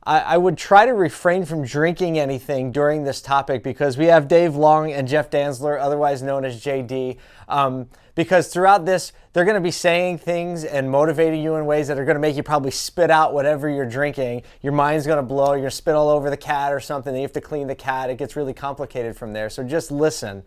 I would try to refrain from drinking anything during this topic because we have Dave Long and Jeff Dantzler, otherwise known as JD. Because throughout this, they're going to be saying things and motivating you in ways that are going to make you probably spit out whatever you're drinking. Your mind's going to blow. You're going to spit all over the cat or something. And you have to clean the cat. It gets really complicated from there. So just listen.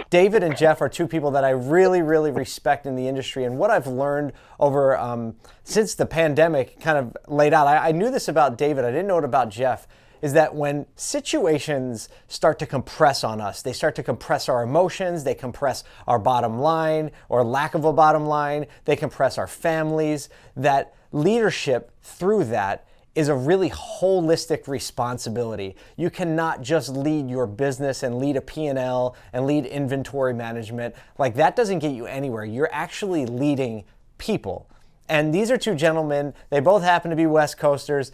David and Jeff are two people that I really, really respect in the industry. And what I've learned over since the pandemic kind of laid out, I knew this about David. I didn't know it about Jeff. Is that when situations start to compress on us, they start to compress our emotions, they compress our bottom line or lack of a bottom line, they compress our families, that leadership through that is a really holistic responsibility. You cannot just lead your business and lead a P&L and lead inventory management. Like that doesn't get you anywhere. You're actually leading people. And these are two gentlemen, they both happen to be West Coasters.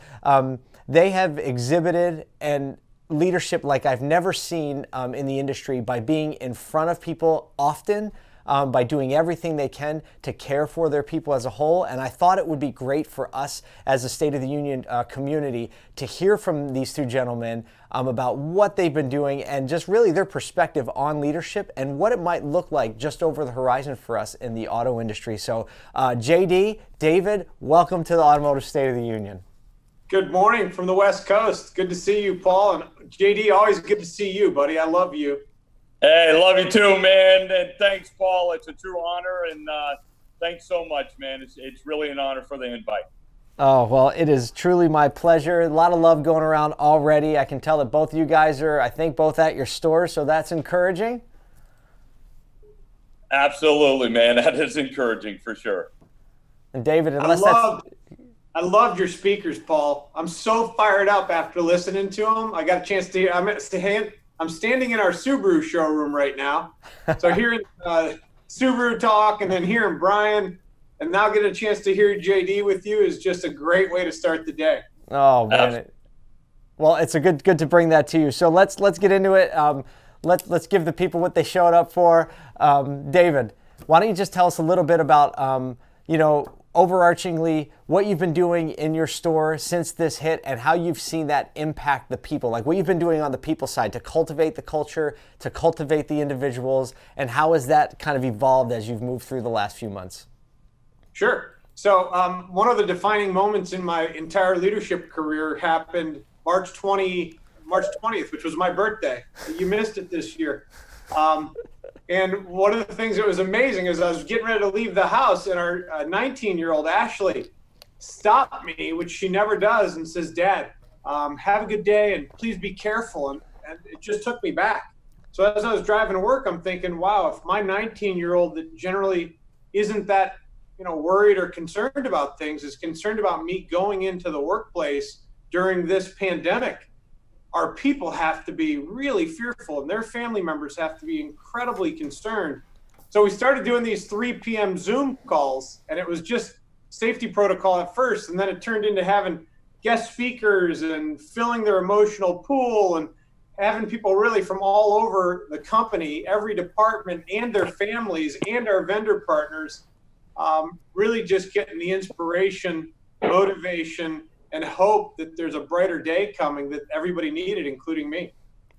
They have exhibited and leadership like I've never seen in the industry by being in front of people often, by doing everything they can to care for their people as a whole. And I thought it would be great for us as a State of the Union community to hear from these two gentlemen about what they've been doing and just really their perspective on leadership and what it might look like just over the horizon for us in the auto industry. So JD, David, welcome to the Automotive State of the Union. Good morning from the West Coast. Good to see you, Paul. And JD, always good to see you, buddy. I love you. Hey, love you too, man. And thanks, Paul. It's a true honor. And thanks so much, man. It's really an honor for the invite. Oh, well, it is truly my pleasure. A lot of love going around already. I can tell that both you guys are, I think, both at your store, so that's encouraging. Absolutely, man. That is encouraging for sure. And David, I loved your speakers, Paul. I'm so fired up after listening to them. I got a chance to hear. I'm standing in our Subaru showroom right now. So hearing Subaru talk and then hearing Brian and now getting a chance to hear JD with you is just a great way to start the day. Oh, man. Well, it's a good to bring that to you. So let's get into it. Let's give the people what they showed up for. David, why don't you just tell us a little bit about, overarchingly what you've been doing in your store since this hit and how you've seen that impact the people, like what you've been doing on the people side to cultivate the culture, to cultivate the individuals, and how has that kind of evolved as you've moved through the last few months? Sure. So one of the defining moments in my entire leadership career happened March 20th, which was my birthday. You missed it this year. And one of the things that was amazing is I was getting ready to leave the house and our 19-year-old Ashley stopped me, which she never does, and says, "Dad, have a good day and please be careful." And it just took me back. So as I was driving to work, I'm thinking, wow, if my 19-year-old that generally isn't that, worried or concerned about things is concerned about me going into the workplace during this pandemic, our people have to be really fearful and their family members have to be incredibly concerned. So we started doing these 3 p.m. Zoom calls, and it was just safety protocol at first, and then it turned into having guest speakers and filling their emotional pool and having people really from all over the company, every department and their families and our vendor partners, really just getting the inspiration, motivation, and hope that there's a brighter day coming that everybody needed, including me.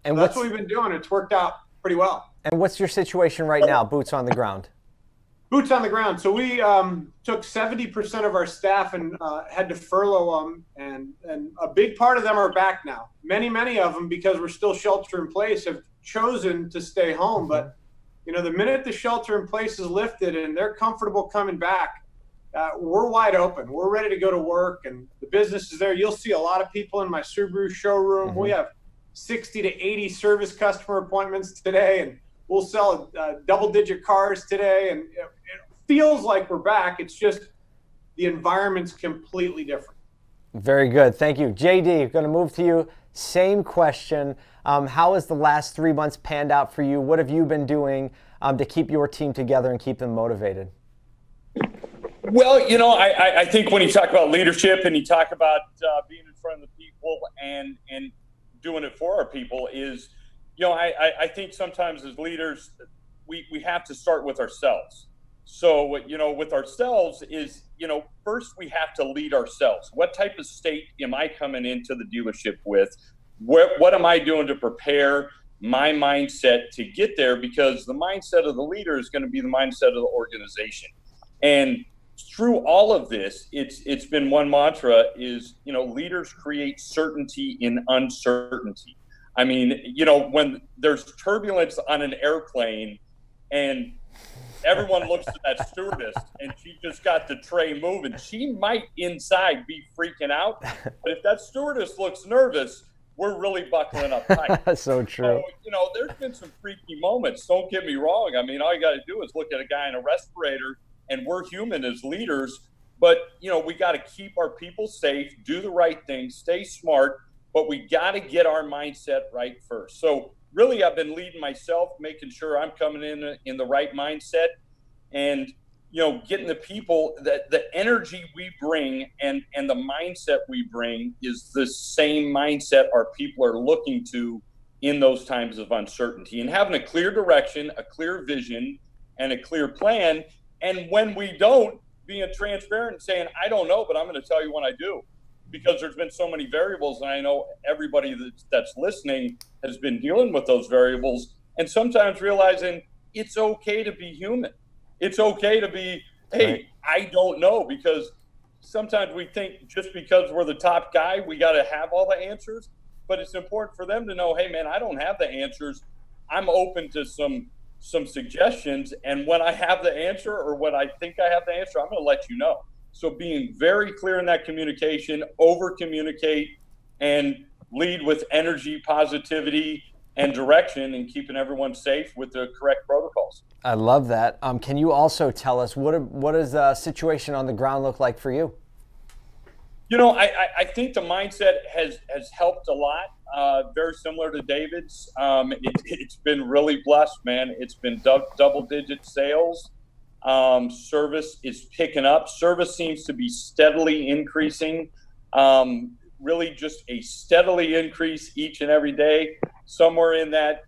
And that's what we've been doing. It's worked out pretty well. And what's your situation right now, boots on the ground? Boots on the ground. So we took 70% of our staff and had to furlough them, and a big part of them are back now. Many of them, because we're still shelter in place, have chosen to stay home. But the minute the shelter in place is lifted and they're comfortable coming back, we're wide open. We're ready to go to work, and the business is there. You'll see a lot of people in my Subaru showroom. Mm-hmm. We have 60 to 80 service customer appointments today, and we'll sell double-digit cars today. And it feels like we're back. It's just the environment's completely different. Very good. Thank you. JD, going to move to you. Same question. How has the last 3 months panned out for you? What have you been doing to keep your team together and keep them motivated? Well, I think when you talk about leadership and you talk about being in front of the people and doing it for our people is, I think sometimes as leaders, we have to start with ourselves. So, with ourselves is, first we have to lead ourselves. What type of state am I coming into the dealership with? What am I doing to prepare my mindset to get there? Because the mindset of the leader is going to be the mindset of the organization. And through all of this, it's been one mantra is, leaders create certainty in uncertainty. I mean, when there's turbulence on an airplane and everyone looks at that stewardess and she just got the tray moving, she might inside be freaking out. But if that stewardess looks nervous, we're really buckling up tight. So true. So, there's been some freaky moments. Don't get me wrong. I mean, all you got to do is look at a guy in a respirator, and we're human as leaders. But, we got to keep our people safe, do the right thing, stay smart, but we got to get our mindset right first. So really, I've been leading myself, making sure I'm coming in the right mindset, and getting the people that the energy we bring and the mindset we bring is the same mindset our people are looking to in those times of uncertainty, and having a clear direction, a clear vision, and a clear plan. And when we don't, being transparent and saying, I don't know, but I'm going to tell you when I do, because there's been so many variables, and I know everybody that's listening has been dealing with those variables, and sometimes realizing it's okay to be human. It's okay to be, hey, right. I don't know, because sometimes we think just because we're the top guy, we got to have all the answers, but it's important for them to know, hey man, I don't have the answers. I'm open to some suggestions, and when I have the answer or when I think I have the answer, I'm going to let you know. So being very clear in that communication, over communicate, and lead with energy, positivity, and direction, and keeping everyone safe with the correct protocols. I love that. Can you also tell us what does the situation on the ground look like for you? I think the mindset has helped a lot. Very similar to David's. It's been really blessed, man. It's been double-digit sales. Service is picking up. Service seems to be steadily increasing. Really just a steadily increase each and every day, somewhere in that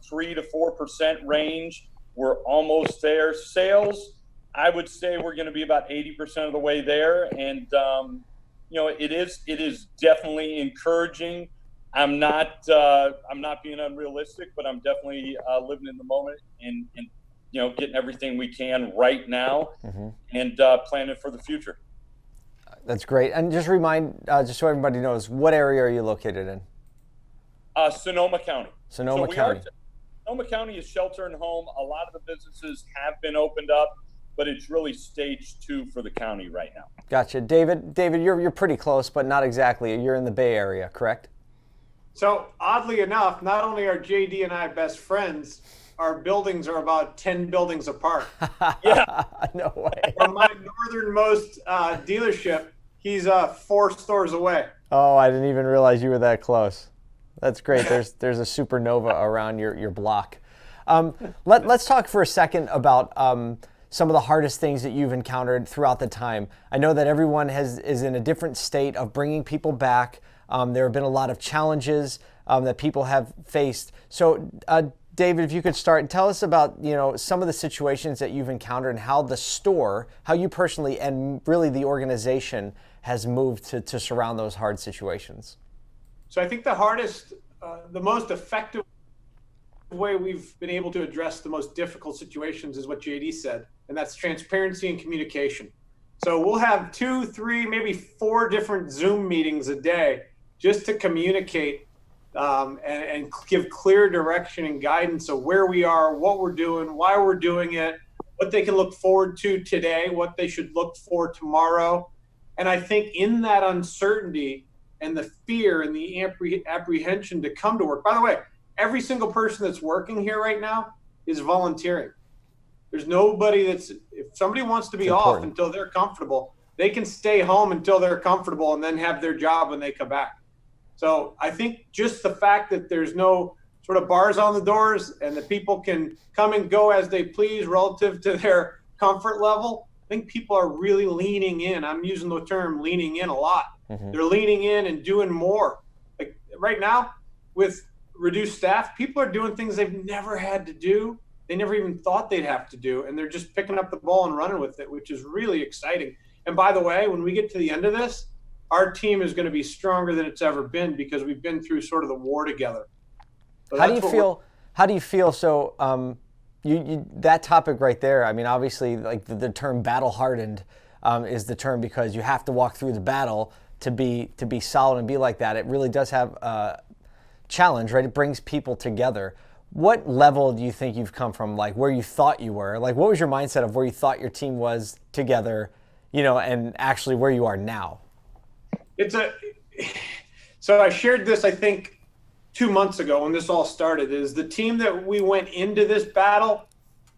3 to 4% range. We're almost there. Sales, I would say we're going to be about 80% of the way there, and it is definitely encouraging. I'm not being unrealistic, but I'm definitely living in the moment and getting everything we can right now, mm-hmm. and planning for the future. That's great. And just remind, just so everybody knows, what area are you located in? Sonoma County. Sonoma County. Sonoma County is shelter and home. A lot of the businesses have been opened up, but it's really stage 2 for the county right now. Gotcha. David, you're pretty close, but not exactly. You're in the Bay Area, correct? So oddly enough, not only are JD and I best friends, our buildings are about 10 buildings apart. Yeah. No way. From my northernmost dealership, he's 4 stores away. Oh, I didn't even realize you were that close. That's great. There's a supernova around your block. Let's talk for a second about some of the hardest things that you've encountered throughout the time. I know that everyone is in a different state of bringing people back. There have been a lot of challenges that people have faced. So, David, if you could start and tell us about some of the situations that you've encountered and how the store, how you personally and really the organization has moved to surround those hard situations. So I think the hardest, the most effective way we've been able to address the most difficult situations is what JD said, and that's transparency and communication. So we'll have 2, 3, maybe 4 different Zoom meetings a day just to communicate and give clear direction and guidance of where we are, what we're doing, why we're doing it, what they can look forward to today, what they should look for tomorrow. And I think in that uncertainty and the fear and the apprehension to come to work, by the way, every single person that's working here right now is volunteering. There's nobody if somebody wants to be off until they're comfortable, they can stay home until they're comfortable and then have their job when they come back. So I think just the fact that there's no sort of bars on the doors and that people can come and go as they please relative to their comfort level, I think people are really leaning in. I'm using the term leaning in a lot. Mm-hmm. They're leaning in and doing more. Like right now with reduced staff, people are doing things they've never had to do. they never even thought they'd have to do. And they're just picking up the ball and running with it, which is really exciting. And by the way, when we get to the end of this, our team is going to be stronger than it's ever been because we've been through sort of the war together. So how do you feel? How do you feel? So you that topic right there. I mean, obviously, like the term "battle hardened" is the term because you have to walk through the battle to be solid and be like that. It really does have a challenge, right? It brings people together. What level do you think you've come from? Like where you thought you were? Like what was your mindset of where you thought your team was together, and actually where you are now? So I shared this, I think, 2 months ago when this all started, is the team that we went into this battle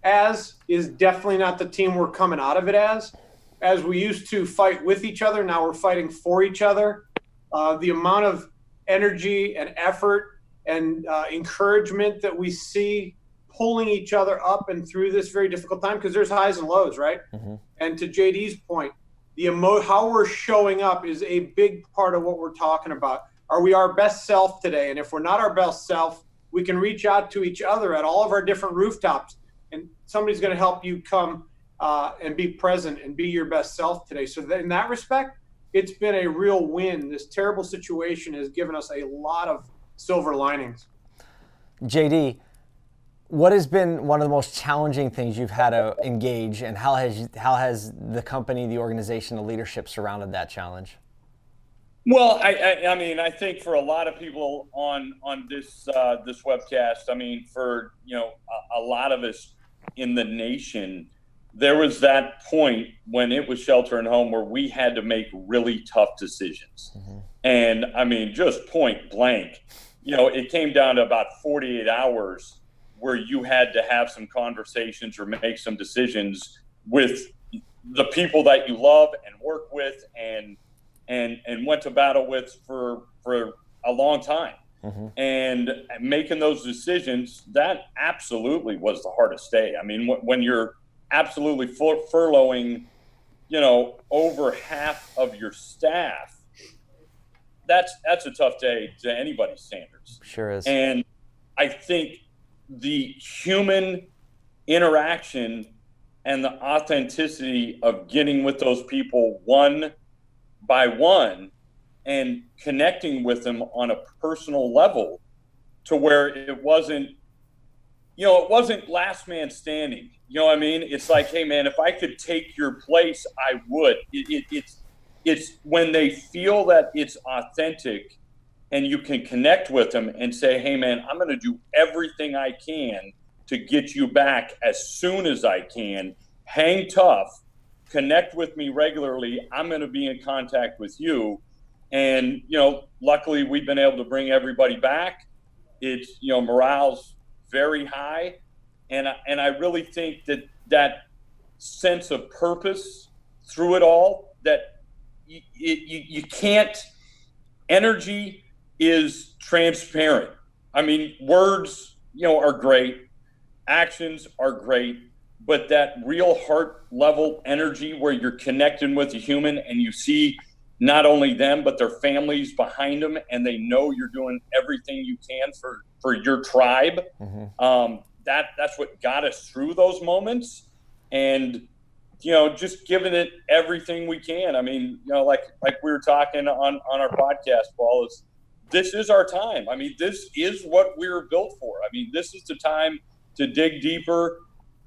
as is definitely not the team we're coming out of it as. As we used to fight with each other, now we're fighting for each other. The amount of energy and effort and encouragement that we see pulling each other up and through this very difficult time, because there's highs and lows, right? Mm-hmm. And to JD's point, how we're showing up is a big part of what we're talking about. Are we our best self today? And if we're not our best self, we can reach out to each other at all of our different rooftops, and somebody's going to help you come and be present and be your best self today. So in that respect, it's been a real win. This terrible situation has given us a lot of silver linings. JD, what has been one of the most challenging things you've had to engage, and how has the company, the organization, the leadership surrounded that challenge? Well, I mean, I think for a lot of people on this webcast, I mean, for a lot of us in the nation, there was that point when it was shelter in home where we had to make really tough decisions. Mm-hmm. And I mean, just point blank, it came down to about 48 hours where you had to have some conversations or make some decisions with the people that you love and work with and went to battle with for a long time. Mm-hmm. And making those decisions, that absolutely was the hardest day. I mean, when you're absolutely furloughing, over half of your staff, that's a tough day to anybody's standards. Sure is. And I think the human interaction and the authenticity of getting with those people one by one and connecting with them on a personal level to where it wasn't last man standing. You know what I mean? It's like, hey man, if I could take your place, I would. It's when they feel that it's authentic and you can connect with them and say, hey man, I'm going to do everything I can to get you back as soon as I can. Hang tough, connect with me regularly. I'm going to be in contact with you. And, luckily we've been able to bring everybody back. It's, morale's very high. And I really think that sense of purpose through it all, that you can't, energy is transparent. I mean, words, are great. Actions are great. But that real heart level energy where you're connecting with a human and you see not only them, but their families behind them, and they know you're doing everything you can for your tribe. Mm-hmm. That's what got us through those moments. And, just giving it everything we can. I mean, like we were talking on our podcast, Paul, this is our time. I mean, this is what we were built for. I mean, this is the time to dig deeper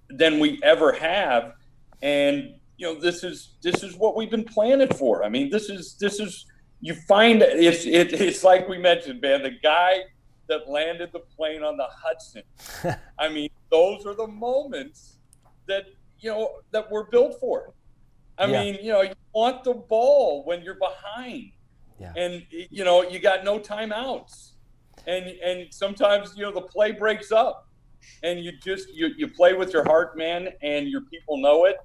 than we ever have. And, this is what we've been planning for. I mean, this is you find it's like we mentioned, man, the guy that landed the plane on the Hudson. I mean, those are the moments that we're built for. I mean, you want the ball when you're behind. Yeah. And you got no timeouts. And sometimes the play breaks up. And you play with your heart, man, and your people know it,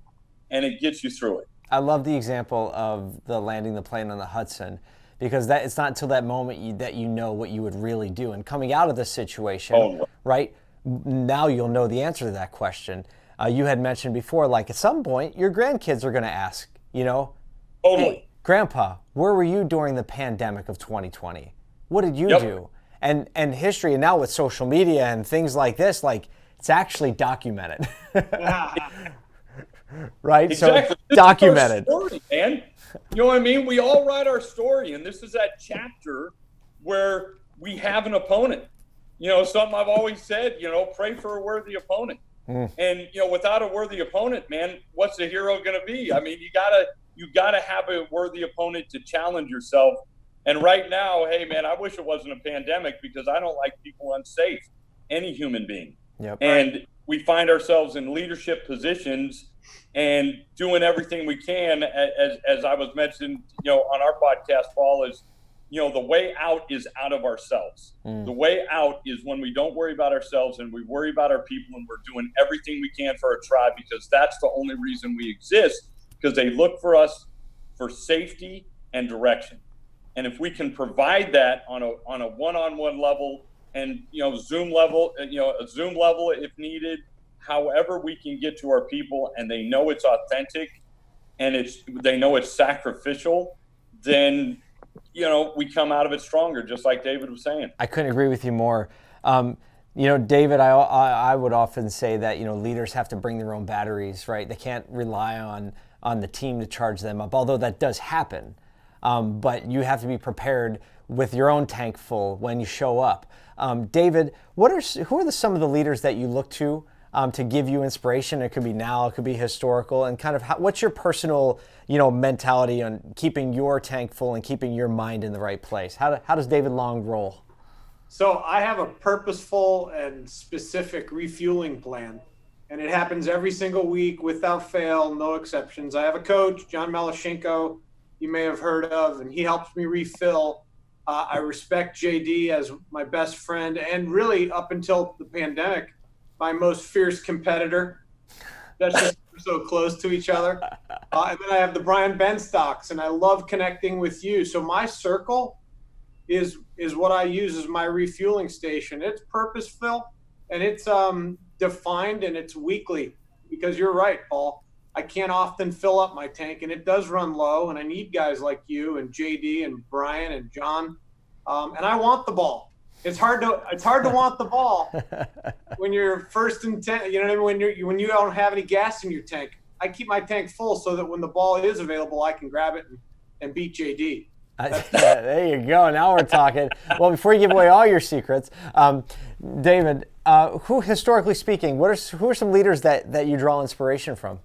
and it gets you through it. I love the example of the landing the plane on the Hudson, because it's not until that moment that you know what you would really do. And coming out of this situation, right, now you'll know the answer to that question. You had mentioned before, like at some point, your grandkids are going to ask, hey, Grandpa, where were you during the pandemic of 2020? What did you do? And history, and now with social media and things like this, like It's actually documented. Yeah. Right? Exactly. So documented. This is our story, man. You know what I mean? We all write our story, and this is that chapter where we have an opponent. You know, something I've always said, you know, pray for a worthy opponent. And, you know, without a worthy opponent, man, what's the hero going to be? I mean, you gotta have a worthy opponent to challenge yourself. And right now, hey, man, I wish it wasn't a pandemic because I don't like people unsafe, any human being. Yep. And we find ourselves in leadership positions and doing everything we can, as I was mentioning, you know, on our podcast, Paul, is, you know, the way out is out of ourselves. The way out is when we don't worry about ourselves and we worry about our people, and we're doing everything we can for our tribe, because that's the only reason we exist, because they look for us for safety and direction. And if we can provide that on a one-on-one level, and, you know, Zoom level, you know, a Zoom level if needed, however we can get to our people and they know it's authentic and they know it's sacrificial, then, you know, we come out of it stronger, just like David was saying. I couldn't agree with you more. You know, David, I would often say that, you know, leaders have to bring their own batteries, right? They can't rely on the team to charge them up, although that does happen. But you have to be prepared with your own tank full when you show up. David, who are some of the leaders that you look to give you inspiration? It could be now, it could be historical, and kind of what's your personal, you know, mentality on keeping your tank full and keeping your mind in the right place? How does David Long roll? So I have a purposeful and specific refueling plan, and it happens every single week without fail, no exceptions. I have a coach, John Malashenko, you may have heard of, and he helps me refill. I respect JD as my best friend, and really up until the pandemic, my most fierce competitor. That's just so close to each other. And then I have the Brian Benstocks, and I love connecting with you. So my circle is what I use as my refueling station. It's purposeful, and it's defined, and it's weekly, because you're right, Paul. I can't often fill up my tank, and it does run low, and I need guys like you and JD and Brian and John. And I want the ball. It's hard to want the ball when you're first and 10. You know what I mean? When you don't have any gas in your tank. I keep my tank full so that when the ball is available, I can grab it and beat JD. There you go. Now we're talking. Well, before you give away all your secrets, David, who, historically speaking, who are some leaders that you draw inspiration from?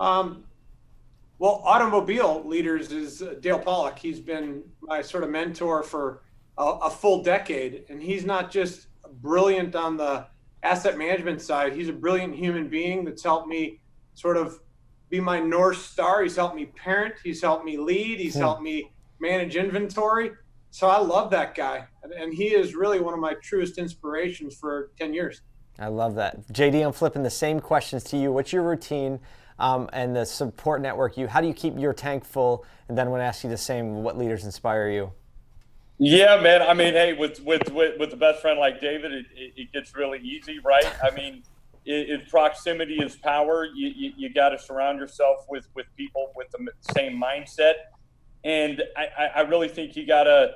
Well, automobile leaders is Dale Pollock. He's been my sort of mentor for a full decade, and he's not just brilliant on the asset management side. He's a brilliant human being that's helped me sort of be my North Star. He's helped me parent. He's helped me lead. He's helped me manage inventory. So I love that guy, and he is really one of my truest inspirations for 10 years. I love that. JD, I'm flipping the same questions to you. What's your routine and the support network? How do you keep your tank full? And then I want to ask you the same, what leaders inspire you? Yeah, man. I mean, hey, with the best friend like David, it gets really easy, right? I mean, proximity is power. You got to surround yourself with people with the same mindset. And I really think you got to,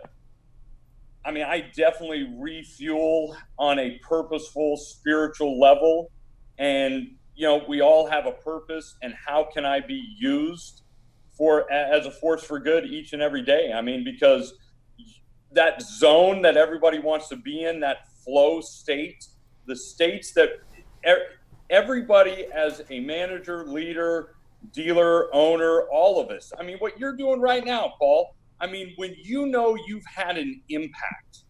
I mean, I definitely refuel on a purposeful spiritual level. And, you know, we all have a purpose, and how can I be used as a force for good each and every day? I mean, because that zone that everybody wants to be in, that flow state, the states that everybody as a manager, leader, dealer, owner, all of us. I mean, what you're doing right now, Paul, I mean, when you know you've had an impact,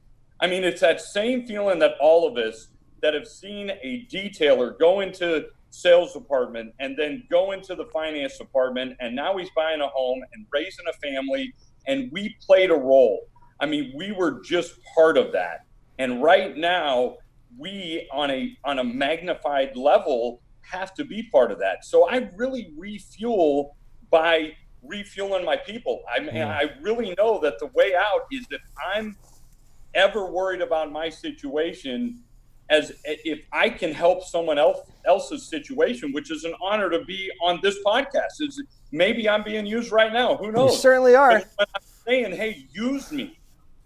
I mean, it's that same feeling that all of us that have seen a detailer go into sales department and then go into the finance department, and now he's buying a home and raising a family, and we played a role. I mean, we were just part of that. And right now, we on a magnified level have to be part of that. So I really refuel by refueling my people. I mean, I really know that the way out is that I'm ever worried about my situation, as if I can help someone else's situation, which is an honor to be on this podcast. Maybe I'm being used right now. Who knows? You certainly are. But I'm saying, hey, use me.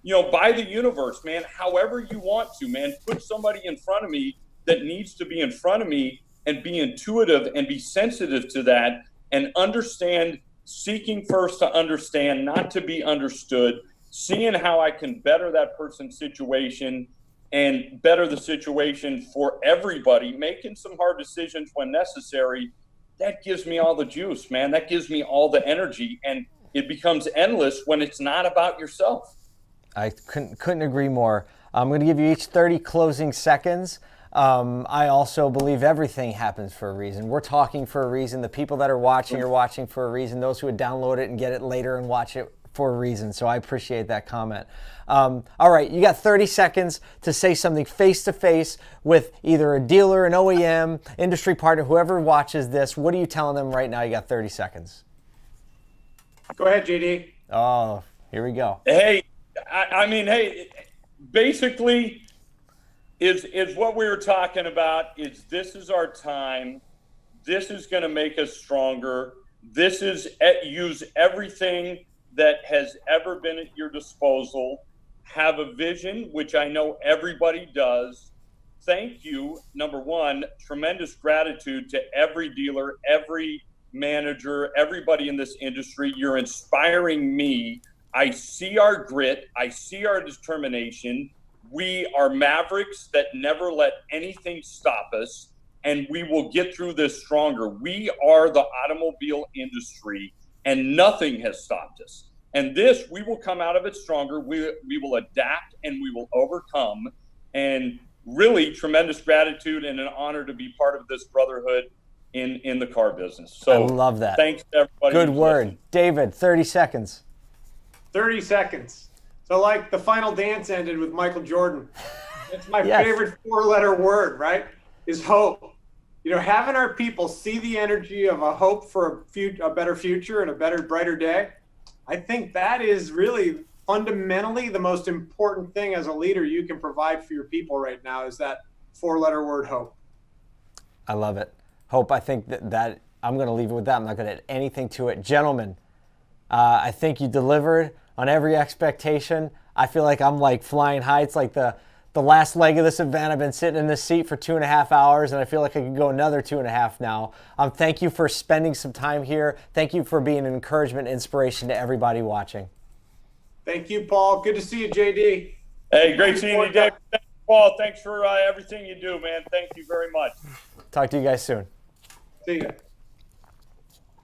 You know, by the universe, man, however you want to, man, put somebody in front of me that needs to be in front of me, and be intuitive and be sensitive to that and understand, seeking first to understand, not to be understood, seeing how I can better that person's situation and better the situation for everybody, making some hard decisions when necessary. That gives me all the juice, man. That gives me all the energy, and it becomes endless when it's not about yourself. I couldn't agree more. I'm going to give you each 30 closing seconds. I also believe everything happens for a reason. We're talking for a reason. The people that are watching for a reason. Those who would download it and get it later and watch it for a reason. So I appreciate that comment. All right, you got 30 seconds to say something face-to-face with either a dealer, an OEM, industry partner, whoever watches this. What are you telling them right now? You got 30 seconds. Go ahead, JD. Oh, here we go. Hey, I mean, hey, basically is what we were talking about is this is our time. This is going to make us stronger. This is use everything that has ever been at your disposal. Have a vision, which I know everybody does. Thank you. Number one, tremendous gratitude to every dealer, every manager, everybody in this industry. You're inspiring me. I see our grit. I see our determination. We are mavericks that never let anything stop us, and we will get through this stronger. We are the automobile industry, and nothing has stopped us. And this, we will come out of it stronger. We will adapt, and we will overcome. And really, tremendous gratitude and an honor to be part of this brotherhood in the car business. So I love that. Thanks to everybody. Good word. Listening. David, 30 seconds. 30 seconds. So like the final dance ended with Michael Jordan. It's my favorite 4-letter word, right? Is hope. You know, having our people see the energy of a hope for a better future and a better, brighter day. I think that is really fundamentally the most important thing as a leader you can provide for your people right now is that 4-letter word hope. I love it. Hope. I think that I'm going to leave it with that. I'm not going to add anything to it. Gentlemen, I think you delivered on every expectation. I feel like I'm like flying high. It's like the last leg of this event. I've been sitting in this seat for 2.5 hours, and I feel like I could go another 2.5 now. Thank you for spending some time here. Thank you for being an encouragement, inspiration to everybody watching. Thank you, Paul. Good to see you, JD. Hey, great seeing you, Dave. Thanks, Paul. Thanks for everything you do, man. Thank you very much. Talk to you guys soon. See you.